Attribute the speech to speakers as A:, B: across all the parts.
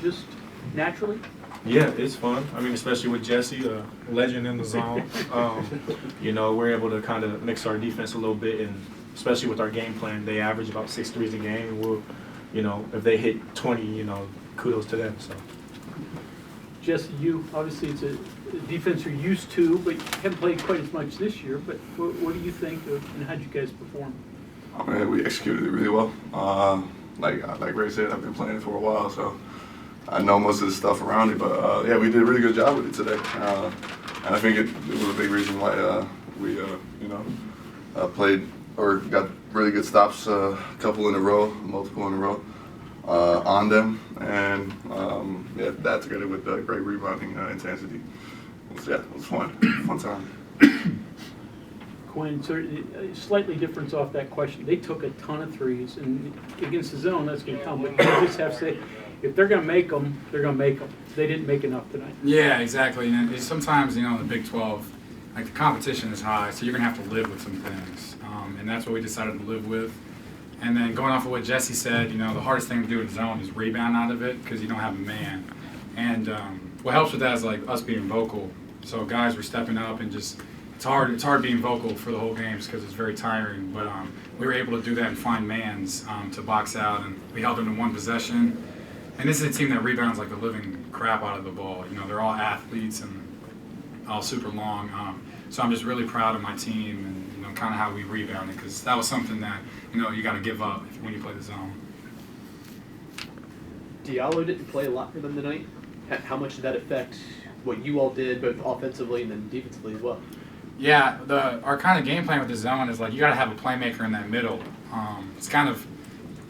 A: just naturally?
B: Yeah, it's fun. I mean, especially with Jesse, a legend in the zone. You know, we're able to kind of mix our defense a little bit, and especially with our game plan, they average about 6 threes a game, and we'll, you know, if they hit 20, you know, kudos to them. So.
A: Jesse, you, obviously it's a defense you're used to, but you haven't played quite as much this year, but what do you think of, and how'd you guys perform?
C: I mean, we executed it really well. Like Ray said, I've been playing it for a while, so I know most of the stuff around it, but yeah, we did a really good job with it today. And I think it was a big reason why we, played or got really good stops, a couple in a row, multiple in a row, on them. And yeah, that together with the great rebounding intensity. It was fun. Fun time.
A: Quinn, so slightly difference off that question. They took a ton of threes, and against the zone, that's going to come. But you just have to say, if they're going to make them, they're going to make them. They didn't make enough tonight.
D: Yeah, exactly. And sometimes, you know, in the Big 12, like the competition is high, so you're going to have to live with some things. And that's what we decided to live with. And then going off of what Jesse said, you know, the hardest thing to do in zone is rebound out of it because you don't have a man. And what helps with that is like us being vocal. So guys were stepping up and just. It's hard being vocal for the whole game because it's very tiring, but we were able to do that and find mans to box out, and we held them to one possession. And this is a team that rebounds like the living crap out of the ball. You know, they're all athletes and all super long. So I'm just really proud of my team and, you know, kind of how we rebounded, because that was something that, you know, you got to give up when you play the zone.
E: Diallo didn't play a lot for them tonight. How much did that affect what you all did, both offensively and then defensively as well?
D: Yeah, our kind of game plan with the zone is like you got to have a playmaker in that middle. It's kind of,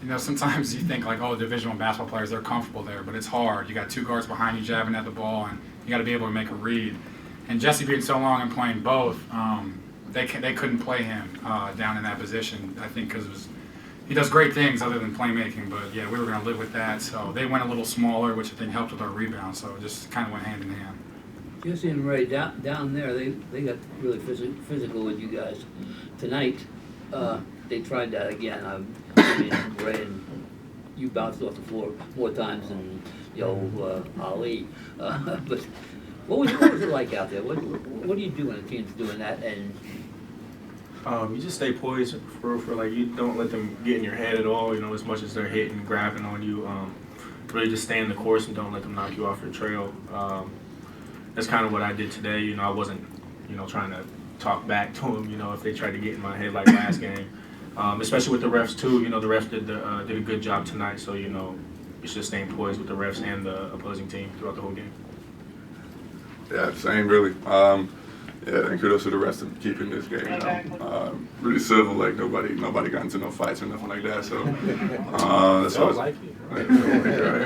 D: you know, sometimes you think like, oh, Division I basketball players, they're comfortable there, but it's hard. You got two guards behind you jabbing at the ball, and you got to be able to make a read. And Jesse being so long and playing both, they couldn't play him down in that position, I think, because he does great things other than playmaking, but yeah, we were going to live with that. So they went a little smaller, which I think helped with our rebound, so it just kind of went hand in hand.
F: Jesse and Ray, down there, they got really physical with you guys. Tonight, they tried that again. Ray and you bounced off the floor more times than Ali. But what was it like out there? What do you do when a team's doing that? And
B: you just stay poised for like you don't let them get in your head at all. You know, as much as they're hitting, grabbing on you. Really just stay in the course and don't let them knock you off your trail. That's kind of what I did today. You know, I wasn't, you know, trying to talk back to them, you know, if they tried to get in my head like last game. Especially with the refs, too. You know, the refs did a good job tonight. So, you know, it's just staying poised with the refs and the opposing team throughout the whole game.
C: Yeah, same, really. Yeah, and kudos to the rest of keeping this game, you know. Really civil, like nobody got into no fights or nothing like that. So that's what
B: like it.
C: Right,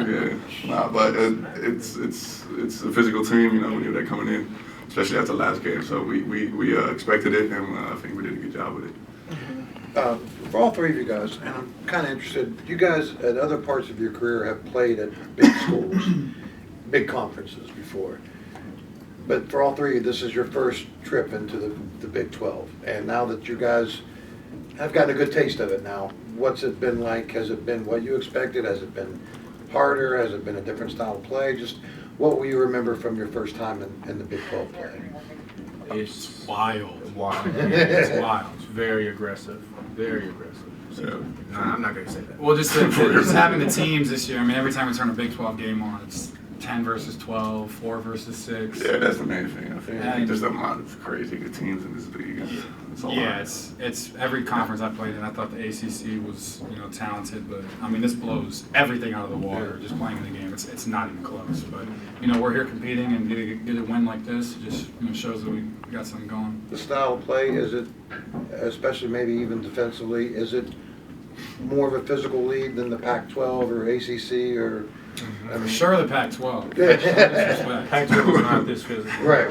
C: yeah. Nah, but it's a physical team, you know. We knew that coming in, especially after the last game. So we expected it, and I think we did a good job with it.
G: For all three of you guys, and I'm kind of interested, you guys at other parts of your career have played at big schools, big conferences before. But for all three, this is your first trip into the Big 12. And now that you guys have gotten a good taste of it now, what's it been like? Has it been what you expected? Has it been harder? Has it been a different style of play? Just what will you remember from your first time in the Big 12 play?
D: It's wild.
B: It's wild. It's very aggressive. Very aggressive. So, nah, I'm not going to say that.
D: Well, just having the teams this year, I mean, every time we turn a Big 12 game on, it's 10 versus 12, 4 versus 6.
C: Yeah, that's the main thing. I think just the amount of crazy good teams in this league.
D: It's every conference I played in. I thought the ACC was, you know, talented, but I mean, this blows everything out of the water. Just playing the game, it's not even close. But you know, we're here competing, and get a win like this just, you know, shows that we got something going.
G: The style of play, is it, especially maybe even defensively, is it more of a physical league than the Pac-12 or ACC or?
D: I mean, sure, the Pac-12.
B: Pac-12 is not this physical.
G: Right.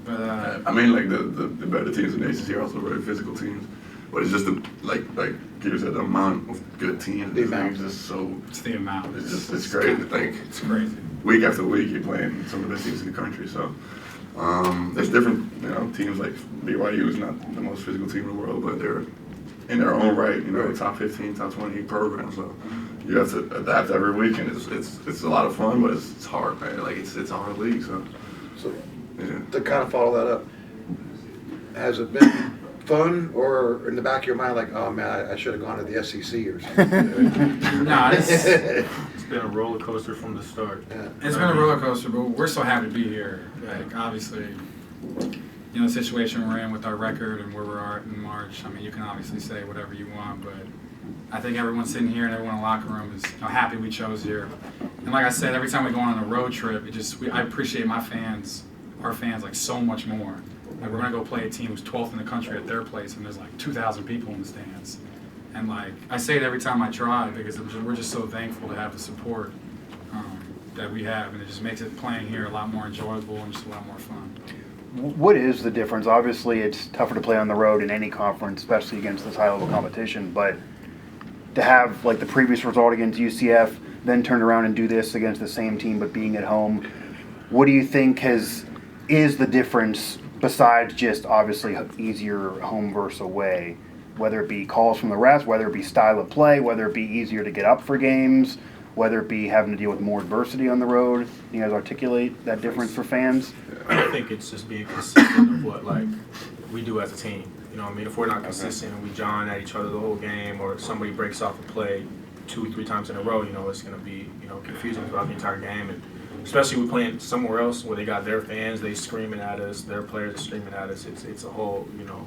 D: But
C: I mean, like the better teams in the ACC are also very physical teams, but it's just like Peter said, the amount of good teams. The amount is just so.
D: It's the amount.
C: It's crazy to think.
D: It's crazy.
C: Week after week, you're playing some of the best teams in the country. So there's different, you know, teams like BYU is not the most physical team in the world, but they're in their own right, you know, top 15, top 20 program. So you have to adapt every week, and it's a lot of fun, but it's hard, man. Like it's a hard league, so.
G: So
C: Yeah.
G: to kind of follow that up, has it been fun, or in the back of your mind like, oh man, I should have gone to the SEC or something?
D: No,
B: It's been a roller coaster from the start.
G: Yeah.
D: it's been a roller coaster, but we're so happy to be here. Like, obviously, you know, the situation we're in with our record and where we're at in March, I mean, you can obviously say whatever you want, but I think everyone sitting here and everyone in the locker room is happy we chose here. And like I said, every time we go on a road trip, I appreciate our fans, like so much more. Like, we're gonna go play a team who's 12th in the country at their place, and there's like 2,000 people in the stands. And like, I say it every time I try, because we're just so thankful to have the support that we have, and it just makes it playing here a lot more enjoyable and just a lot more fun.
H: What is the difference? Obviously, it's tougher to play on the road in any conference, especially against this high-level competition, but to have like the previous result against UCF, then turn around and do this against the same team but being at home, what do you think is the difference besides just obviously easier home versus away? Whether it be calls from the refs, whether it be style of play, whether it be easier to get up for games, whether it be having to deal with more adversity on the road. You guys articulate that difference for fans?
B: I think it's just being consistent of what like we do as a team. You know what I mean? If we're not consistent and we john at each other the whole game, or somebody breaks off a play 2-3 times in a row, you know, it's going to be, you know, confusing throughout the entire game. And especially we're playing somewhere else where they got their fans, they screaming at us, their players are screaming at us. It's a whole, you know,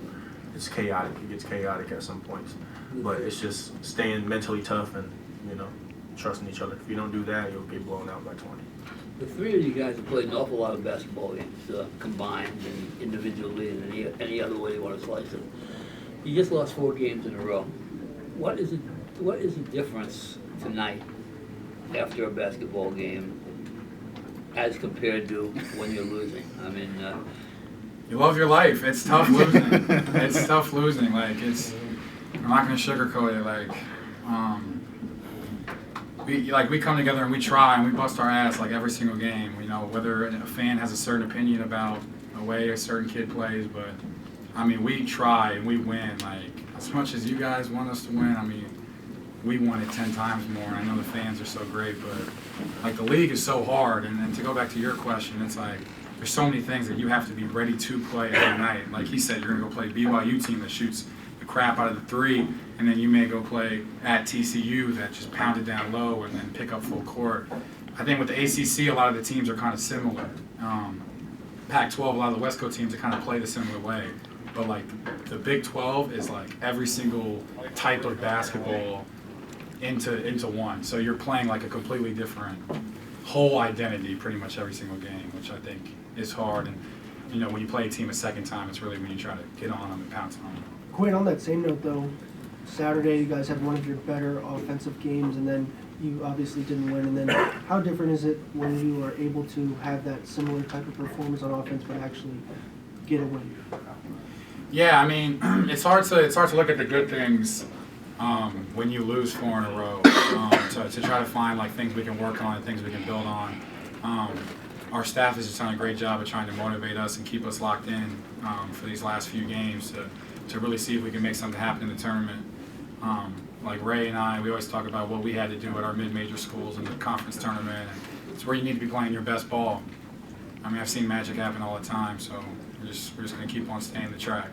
B: it's chaotic. It gets chaotic at some points. But it's just staying mentally tough and, you know, trusting each other. If you don't do that, you'll get blown out by 20.
F: The three of you guys have played an awful lot of basketball games, combined and individually and any other way you want to slice it. You just lost 4 games in a row. What is the difference tonight after a basketball game as compared to when you're losing? I mean,
D: You love your life. It's tough losing. It's tough losing. Like, I'm not gonna sugarcoat it. We come together and we try and we bust our ass like every single game. You know, whether a fan has a certain opinion about the way a certain kid plays, but I mean, we try and we win. Like, as much as you guys want us to win, I mean, we want it 10 times more. I know the fans are so great, but like the league is so hard. And then to go back to your question, it's like there's so many things that you have to be ready to play every night. Like he said, you're gonna go play BYU team that shoots the crap out of the 3, and then you may go play at TCU that just pound it down low and then pick up full court. I think with the ACC, a lot of the teams are kind of similar. Pac-12, a lot of the West Coast teams that kind of play the similar way. But like the Big 12 is like every single type of basketball into one. So you're playing like a completely different whole identity pretty much every single game, which I think is hard. And you know, when you play a team a second time, it's really when you try to get on them and pounce on them.
I: Quinn, on that same note though, Saturday you guys had one of your better offensive games, and then you obviously didn't win. And then how different is it when you are able to have that similar type of performance on offense but actually get a win?
D: Yeah, I mean, it's hard to look at the good things when you lose 4 in a row. To try to find like things we can work on and things we can build on. Our staff has just done a great job of trying to motivate us and keep us locked in for these last few games to really see if we can make something happen in the tournament. Like Ray and I, we always talk about what we had to do at our mid-major schools in the conference tournament. And it's where you need to be playing your best ball. I mean, I've seen magic happen all the time, so we're just going to keep on staying the track.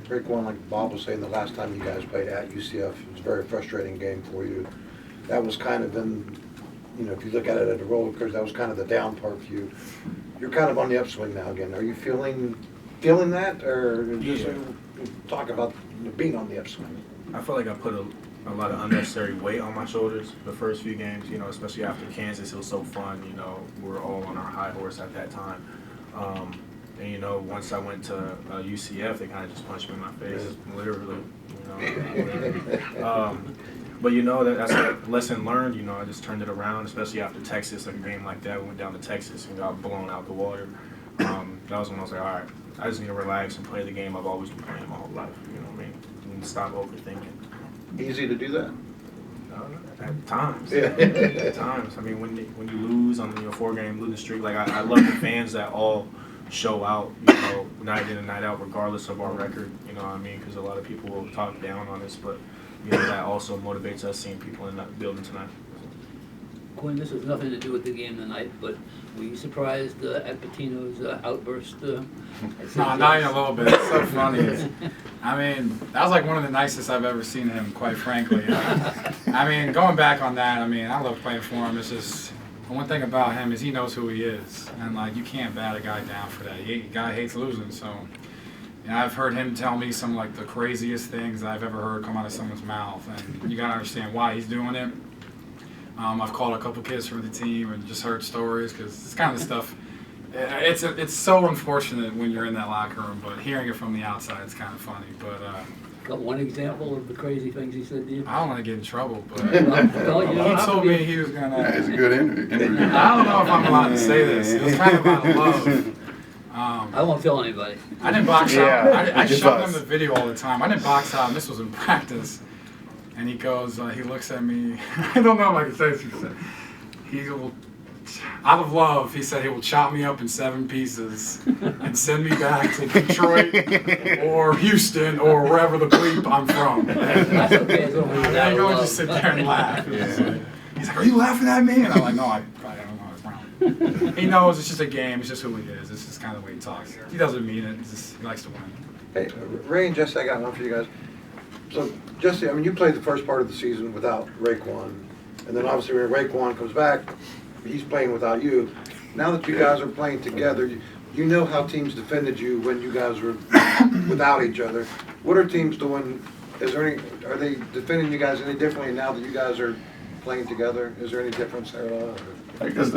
G: RaeQuan, like Bob was saying, the last time you guys played at UCF, it was a very frustrating game for you. That was kind of in, you know, if you look at it at the roller coaster, that was kind of the down part for you. You're kind of on the upswing now again. Are you feeling that, or just talk about being on the upswing?
B: I feel like I put a lot of unnecessary weight on my shoulders the first few games, you know, especially after Kansas. It was so fun, you know, we were all on our high horse at that time. And, you know, once I went to UCF, they kind of just punched me in my face, literally, you know. But, you know, that's a lesson learned. You know, I just turned it around, especially after Texas, like a game like that. We went down to Texas and got blown out the water. That was when I was like, all right, I just need to relax and play the game I've always been playing my whole life, you know what I mean? And stop overthinking.
G: Easy to do that?
B: At times.
G: Yeah.
B: At times. I mean, when you lose on your 4-game losing streak, like I love the fans that all show out, you know, night in and night out, regardless of our record. You know what I mean? Because a lot of people will talk down on us, but that also motivates us seeing people in that building tonight.
F: Quinn, this has nothing to do with the game tonight, but were you surprised at Patino's outburst?
D: No, not even a little bit. It's so funny. I mean, that was like one of the nicest I've ever seen him, quite frankly. I mean, going back on that, I mean, I love playing for him. It's just, one thing about him is he knows who he is. And, like, you can't bat a guy down for that. The guy hates losing, so. You know, I've heard him tell me some, like, the craziest things I've ever heard come out of someone's mouth. And you got to understand why he's doing it. I've called a couple kids from the team and just heard stories because it's kind of the stuff. It's so unfortunate when you're in that locker room, but hearing it from the outside is kind of funny. But
F: Got one example of the crazy things he said to you?
D: I don't want to get in trouble, but
F: Well, you don't
D: he
F: have
D: told
F: to be.
D: me he was gonna.
C: Yeah, it's a good interview.
D: I don't know if I'm allowed to say this. It was kind of out of love.
F: I won't tell anybody.
D: I didn't box
H: Yeah,
D: out. I
H: just
D: showed
H: us.
D: them the video all the time. I didn't box out, and this was in practice. And he goes, he looks at me. I don't know if I can say this. He said, he will, out of love, he said he will chop me up in 7 pieces and send me back to Detroit or Houston or wherever the bleep I'm from.
F: That's okay, as long as it's
D: And
F: out
D: I
F: of
D: go
F: love.
D: just sit there and laugh. He's like, are you laughing at me? And I'm like, no, I don't know. It's wrong. He knows it's just a game. It's just who he is. It's just kind of the way he talks. He doesn't mean it. It's just, he likes to win.
G: Hey, Ray and Jesse, I got one for you guys. So, Jesse, I mean, you played the first part of the season without RaeQuan, and then obviously when RaeQuan comes back, he's playing without you. Now that you guys are playing together, you know how teams defended you when you guys were without each other. What are teams doing? Are they defending you guys any differently now that you guys are playing together? Is there any difference there at all?
C: I guess